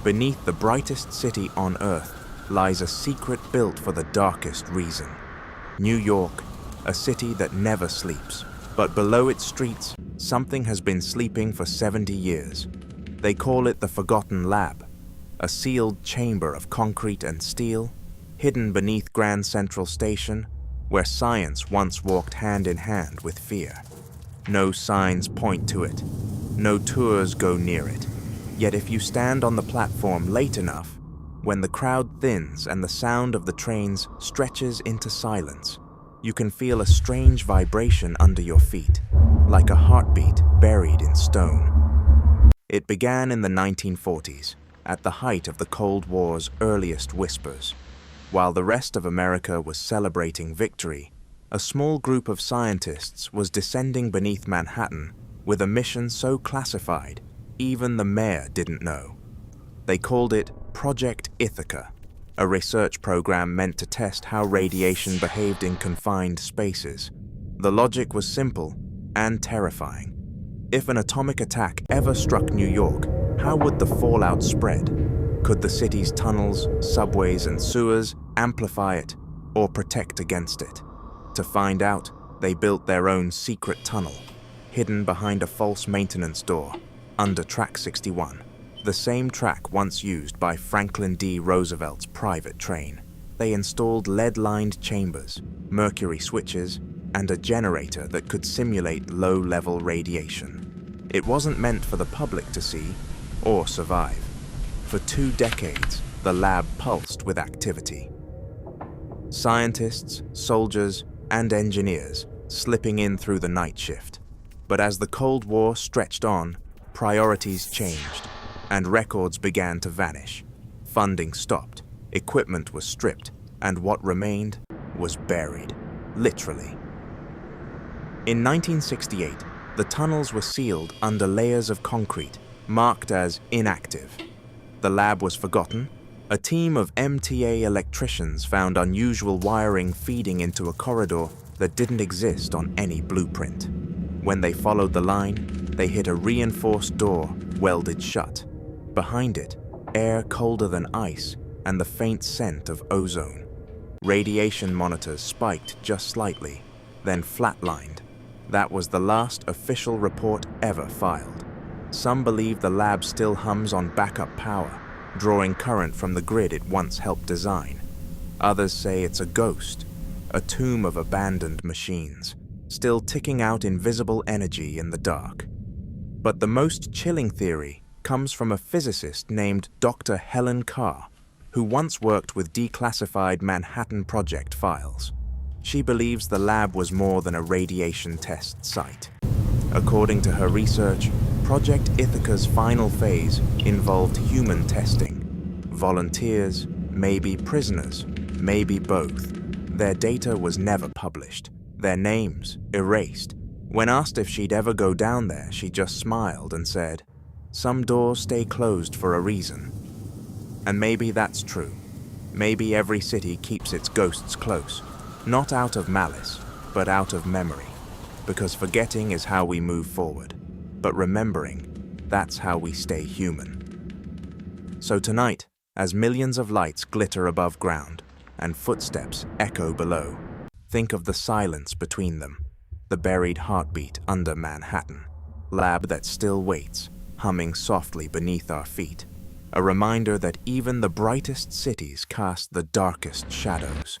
Beneath the brightest city on Earth lies a secret built for the darkest reason. New York, a city that never sleeps. But below its streets, something has been sleeping for 70 years. They call it the Forgotten Lab, a sealed chamber of concrete and steel, hidden beneath Grand Central Station, where science once walked hand in hand with fear. No signs point to it. No tours go near it. Yet if you stand on the platform late enough, when the crowd thins and the sound of the trains stretches into silence, you can feel a strange vibration under your feet, like a heartbeat buried in stone. It began in the 1940s, at the height of the Cold War's earliest whispers. While the rest of America was celebrating victory, a small group of scientists was descending beneath Manhattan with a mission so classified, even the mayor didn't know. They called it Project Ithaca, a research program meant to test how radiation behaved in confined spaces. The logic was simple and terrifying. If an atomic attack ever struck New York, how would the fallout spread? Could the city's tunnels, subways, and sewers amplify it or protect against it? To find out, they built their own secret tunnel, hidden behind a false maintenance door, under Track 61. The same track once used by Franklin D. Roosevelt's private train. They installed lead-lined chambers, mercury switches, and a generator that could simulate low-level radiation. It wasn't meant for the public to see or survive. For 2 decades, the lab pulsed with activity. Scientists, soldiers, and engineers slipping in through the night shift. But as the Cold War stretched on, priorities changed, and records began to vanish. Funding stopped, equipment was stripped, and what remained was buried, literally. In 1968, the tunnels were sealed under layers of concrete, marked as inactive. The lab was forgotten. A team of MTA electricians found unusual wiring feeding into a corridor that didn't exist on any blueprint. When they followed the line, they hit a reinforced door welded shut. Behind it, air colder than ice and the faint scent of ozone. Radiation monitors spiked just slightly, then flatlined. That was the last official report ever filed. Some believe the lab still hums on backup power, drawing current from the grid it once helped design. Others say it's a ghost, a tomb of abandoned machines, still ticking out invisible energy in the dark. But the most chilling theory comes from a physicist named Dr. Helen Carr, who once worked with declassified Manhattan Project files. She believes the lab was more than a radiation test site. According to her research, Project Ithaca's final phase involved human testing. Volunteers, maybe prisoners, maybe both. Their data was never published, their names erased. When asked if she'd ever go down there, she just smiled and said, "Some doors stay closed for a reason." And maybe that's true. Maybe every city keeps its ghosts close, not out of malice, but out of memory. Because forgetting is how we move forward, but remembering, that's how we stay human. So tonight, as millions of lights glitter above ground and footsteps echo below, think of the silence between them, the buried heartbeat under Manhattan, lab that still waits, humming softly beneath our feet, a reminder that even the brightest cities cast the darkest shadows.